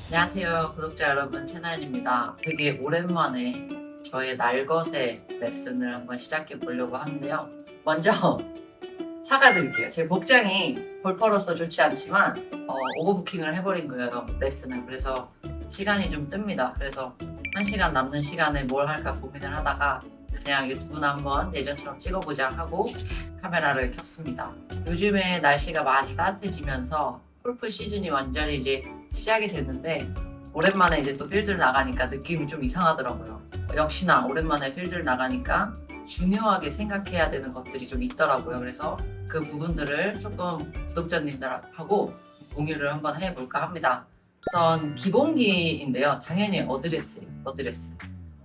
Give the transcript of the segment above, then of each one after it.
안녕하세요, 구독자 여러분. 채나연입니다. 되게 오랜만에 저의 날것의 레슨을 한번 시작해 보려고 하는데요. 먼저 사과드릴게요. 제 복장이 골퍼로서 좋지 않지만 오버부킹을 해버린 거예요, 레슨을. 그래서 시간이 좀 뜹니다. 그래서 1시간 남는 시간에 뭘 할까 고민을 하다가 그냥 유튜브나 한번 예전처럼 찍어보자 하고 카메라를 켰습니다. 요즘에 날씨가 많이 따뜻해지면서 골프 시즌이 완전히 이제 시작이 됐는데, 오랜만에 이제 또 필드를 나가니까 느낌이 좀 이상하더라고요. 역시나 오랜만에 필드를 나가니까 중요하게 생각해야 되는 것들이 좀 있더라고요. 그래서 그 부분들을 조금 구독자님들하고 공유를 한번 해볼까 합니다. 우선 기본기인데요. 당연히 어드레스예요. 어드레스.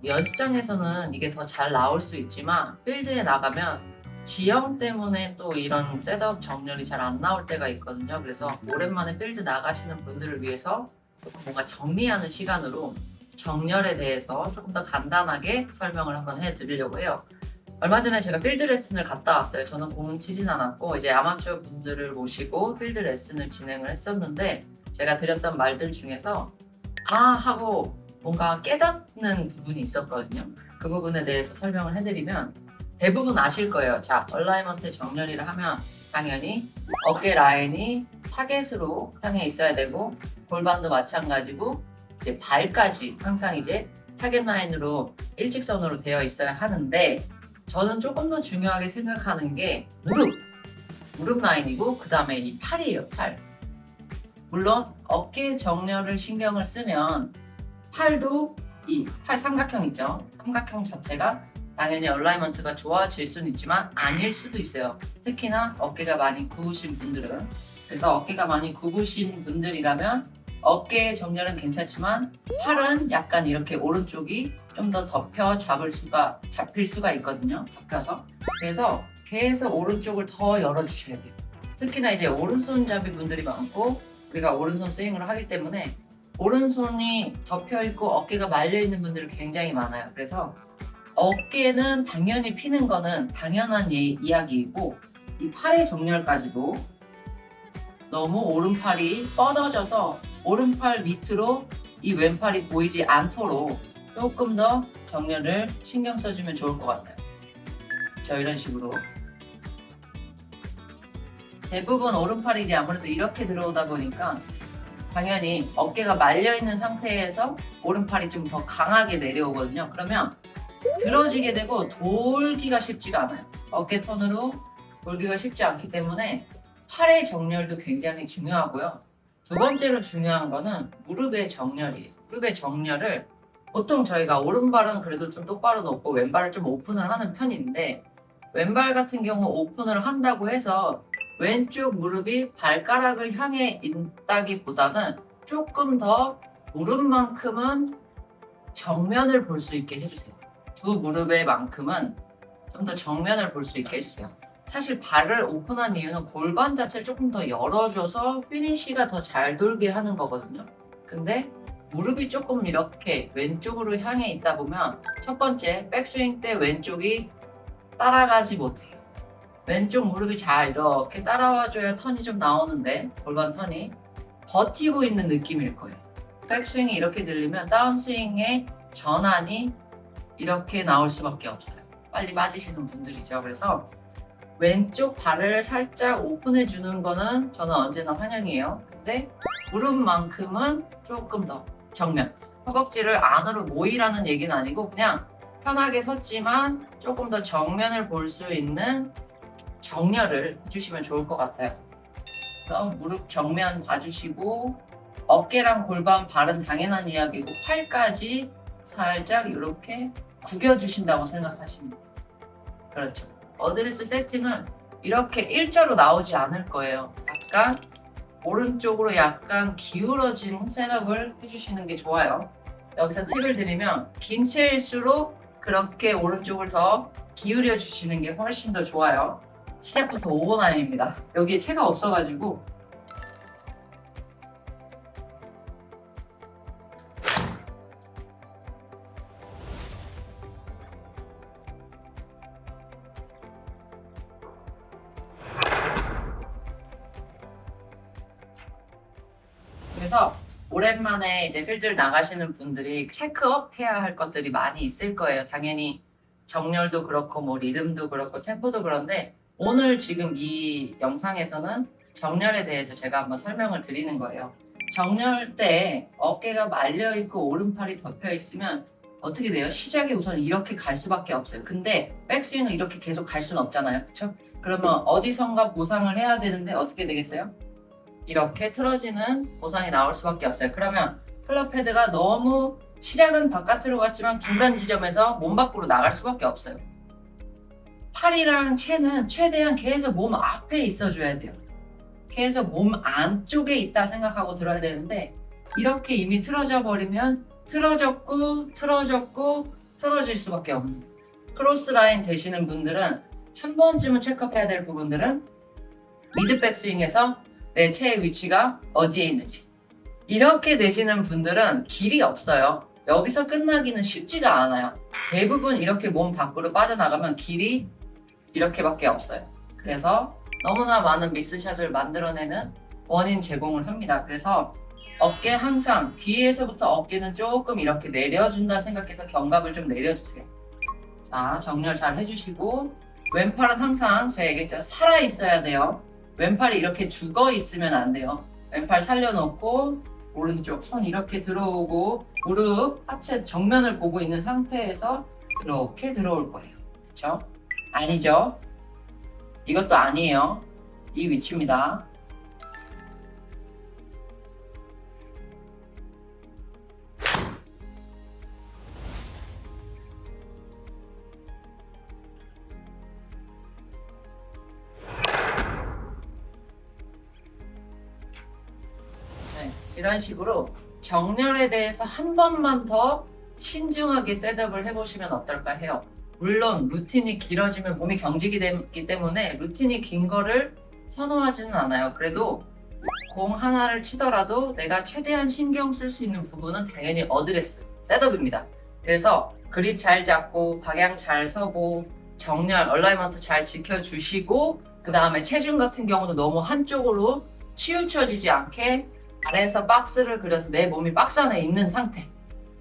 연습장에서는 이게 더 잘 나올 수 있지만 필드에 나가면 지형 때문에 또 이런 셋업 정렬이 잘 안 나올 때가 있거든요. 그래서 오랜만에 필드 나가시는 분들을 위해서 조금 뭔가 정리하는 시간으로 정렬에 대해서 조금 더 간단하게 설명을 한번 해드리려고 해요. 얼마 전에 제가 필드 레슨을 갔다 왔어요. 저는 공은 치진 않았고 이제 아마추어 분들을 모시고 필드 레슨을 진행을 했었는데, 제가 드렸던 말들 중에서 하고 뭔가 깨닫는 부분이 있었거든요. 그 부분에 대해서 설명을 해드리면 대부분 아실 거예요. 자, 얼라이먼트 정렬이를 하면 당연히 어깨 라인이 타겟으로 향해 있어야 되고, 골반도 마찬가지고 이제 발까지 항상 이제 타겟 라인으로 일직선으로 되어 있어야 하는데, 저는 조금 더 중요하게 생각하는 게 무릎 라인이고 그 다음에 이 팔이에요. 팔. 물론 어깨 정렬을 신경을 쓰면 팔도 이 팔 삼각형 있죠. 삼각형 자체가 당연히 얼라이먼트가 좋아질 수는 있지만 아닐 수도 있어요. 특히나 어깨가 많이 굽으신 분들은. 그래서 어깨가 많이 굽으신 분들이라면 어깨 정렬은 괜찮지만 팔은 약간 이렇게 오른쪽이 좀 더 잡힐 수가 있거든요. 덮여서. 그래서 계속 오른쪽을 더 열어주셔야 돼요. 특히나 이제 오른손잡이 분들이 많고 우리가 오른손 스윙을 하기 때문에 오른손이 덮여 있고 어깨가 말려 있는 분들이 굉장히 많아요. 그래서 어깨는 당연히 피는 거는 당연한 이야기이고, 이 팔의 정렬까지도 너무 오른팔이 뻗어져서 오른팔 밑으로 이 왼팔이 보이지 않도록 조금 더 정렬을 신경 써주면 좋을 것 같아요. 이런 식으로 대부분 오른팔이 이제 아무래도 이렇게 들어오다 보니까 당연히 어깨가 말려 있는 상태에서 오른팔이 좀 더 강하게 내려오거든요. 그러면 들어지게 되고 돌기가 쉽지가 않아요. 어깨 턴으로 돌기가 쉽지 않기 때문에 팔의 정렬도 굉장히 중요하고요. 두 번째로 중요한 거는 무릎의 정렬이에요. 무릎의 정렬을 보통 저희가 오른발은 그래도 좀 똑바로 놓고 왼발을 좀 오픈을 하는 편인데, 왼발 같은 경우 오픈을 한다고 해서 왼쪽 무릎이 발가락을 향해 있다기보다는 조금 더 무릎만큼은 정면을 볼 수 있게 해주세요. 두 무릎의 만큼은 좀 더 정면을 볼 수 있게 해주세요. 사실 발을 오픈한 이유는 골반 자체를 조금 더 열어줘서 피니쉬가 더 잘 돌게 하는 거거든요. 근데 무릎이 조금 이렇게 왼쪽으로 향해 있다 보면 첫 번째 백스윙 때 왼쪽이 따라가지 못해요. 왼쪽 무릎이 잘 이렇게 따라와줘야 턴이 좀 나오는데, 골반 턴이 버티고 있는 느낌일 거예요. 백스윙이 이렇게 들리면 다운스윙의 전환이 이렇게 나올 수밖에 없어요. 빨리 맞으시는 분들이죠. 그래서 왼쪽 발을 살짝 오픈해 주는 거는 저는 언제나 환영이에요. 근데 무릎만큼은 조금 더 정면, 허벅지를 안으로 모이라는 얘기는 아니고 그냥 편하게 섰지만 조금 더 정면을 볼 수 있는 정렬을 해주시면 좋을 것 같아요. 무릎 정면 봐주시고, 어깨랑 골반, 발은 당연한 이야기고 팔까지 살짝 이렇게 구겨주신다고 생각하시면 돼요. 그렇죠. 어드레스 세팅은 이렇게 일자로 나오지 않을 거예요. 약간 오른쪽으로 약간 기울어진 셋업을 해주시는 게 좋아요. 여기서 팁을 드리면 긴 채일수록 그렇게 오른쪽을 더 기울여 주시는 게 훨씬 더 좋아요. 시작부터 5분 아닙니다. 여기에 채가 없어가지고. 그래서 오랜만에 이제 필드를 나가시는 분들이 체크업 해야 할 것들이 많이 있을 거예요. 당연히 정렬도 그렇고 뭐 리듬도 그렇고 템포도 그런데 오늘 지금 이 영상에서는 정렬에 대해서 제가 한번 설명을 드리는 거예요. 정렬 때 어깨가 말려 있고 오른팔이 덮여 있으면 어떻게 돼요? 시작이 우선 이렇게 갈 수밖에 없어요. 근데 백스윙은 이렇게 계속 갈 수는 없잖아요. 그렇죠? 그러면 어디선가 보상을 해야 되는데 어떻게 되겠어요? 이렇게 틀어지는 보상이 나올 수밖에 없어요. 그러면 클럽 헤드가 너무 시작은 바깥으로 갔지만 중간 지점에서 몸 밖으로 나갈 수밖에 없어요. 팔이랑 채는 최대한 계속 몸 앞에 있어줘야 돼요. 계속 몸 안쪽에 있다 생각하고 들어야 되는데 이렇게 이미 틀어져 버리면 틀어졌고 틀어질 수밖에 없는 크로스 라인 되시는 분들은 한 번쯤은 체크해야 될 부분들은 미드 백스윙에서 내 체의 위치가 어디에 있는지 이렇게 되시는 분들은 길이 없어요. 여기서 끝나기는 쉽지가 않아요. 대부분 이렇게 몸 밖으로 빠져나가면 길이 이렇게밖에 없어요. 그래서 너무나 많은 미스샷을 만들어내는 원인 제공을 합니다. 그래서 어깨 항상 귀에서부터 어깨는 조금 이렇게 내려준다 생각해서 견갑을 좀 내려주세요. 자, 정렬 잘 해주시고 왼팔은 항상 제가 얘기했죠. 살아있어야 돼요. 왼팔이 이렇게 죽어 있으면 안 돼요. 왼팔 살려놓고 오른쪽 손 이렇게 들어오고 무릎, 하체 정면을 보고 있는 상태에서 이렇게 들어올 거예요. 그쵸? 아니죠? 이것도 아니에요. 이 위치입니다. 네, 이런 식으로 정렬에 대해서 한 번만 더 신중하게 셋업을 해보시면 어떨까 해요. 물론 루틴이 길어지면 몸이 경직이 되기 때문에 루틴이 긴 거를 선호하지는 않아요. 그래도 공 하나를 치더라도 내가 최대한 신경 쓸 수 있는 부분은 당연히 어드레스, 셋업입니다. 그래서 그립 잘 잡고 방향 잘 서고 정렬, 얼라이먼트 잘 지켜주시고 그 다음에 체중 같은 경우도 너무 한쪽으로 치우쳐지지 않게 아래에서 박스를 그려서 내 몸이 박스 안에 있는 상태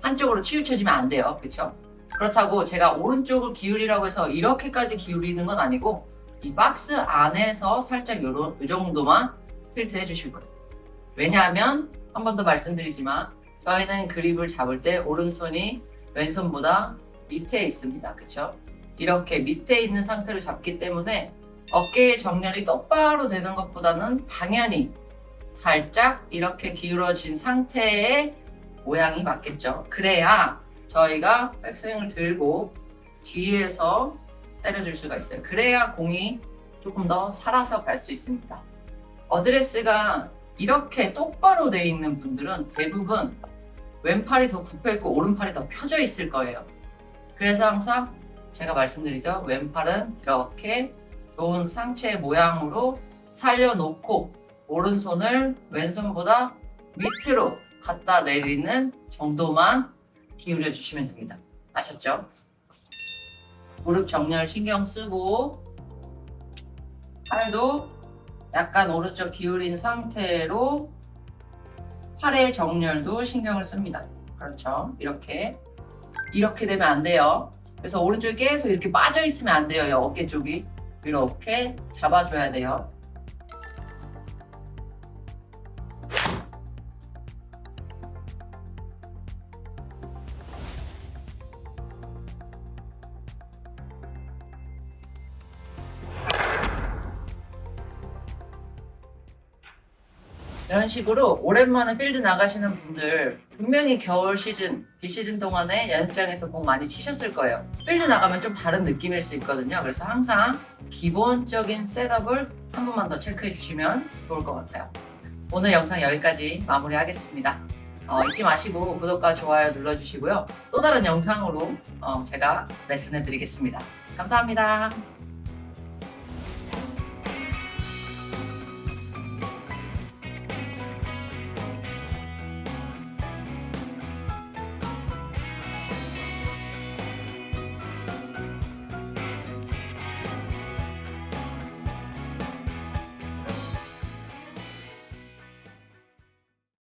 한쪽으로 치우쳐지면 안 돼요. 그렇죠? 그렇다고 제가 오른쪽을 기울이라고 해서 이렇게까지 기울이는 건 아니고 이 박스 안에서 살짝 이 정도만 틸트 해주실 거예요. 왜냐하면 한 번 더 말씀드리지만 저희는 그립을 잡을 때 오른손이 왼손보다 밑에 있습니다. 그쵸? 이렇게 밑에 있는 상태로 잡기 때문에 어깨의 정렬이 똑바로 되는 것보다는 당연히 살짝 이렇게 기울어진 상태의 모양이 맞겠죠. 그래야 저희가 백스윙을 들고 뒤에서 때려줄 수가 있어요. 그래야 공이 조금 더 살아서 갈 수 있습니다. 어드레스가 이렇게 똑바로 되어 있는 분들은 대부분 왼팔이 더 굽혀있고 오른팔이 더 펴져 있을 거예요. 그래서 항상 제가 말씀드리죠. 왼팔은 이렇게 좋은 상체 모양으로 살려놓고 오른손을 왼손보다 밑으로 갖다 내리는 정도만 기울여 주시면 됩니다. 아셨죠? 무릎 정렬 신경 쓰고 팔도 약간 오른쪽 기울인 상태로 팔의 정렬도 신경을 씁니다. 그렇죠? 이렇게 되면 안 돼요. 그래서 오른쪽이 계속 이렇게 빠져 있으면 안 돼요. 어깨 쪽이 이렇게 잡아줘야 돼요. 이런 식으로 오랜만에 필드 나가시는 분들 분명히 겨울 시즌, 비시즌 동안에 연습장에서 공 많이 치셨을 거예요. 필드 나가면 좀 다른 느낌일 수 있거든요. 그래서 항상 기본적인 셋업을 한 번만 더 체크해 주시면 좋을 것 같아요. 오늘 영상 여기까지 마무리하겠습니다. 잊지 마시고 구독과 좋아요 눌러주시고요. 또 다른 영상으로 제가 레슨해 드리겠습니다. 감사합니다.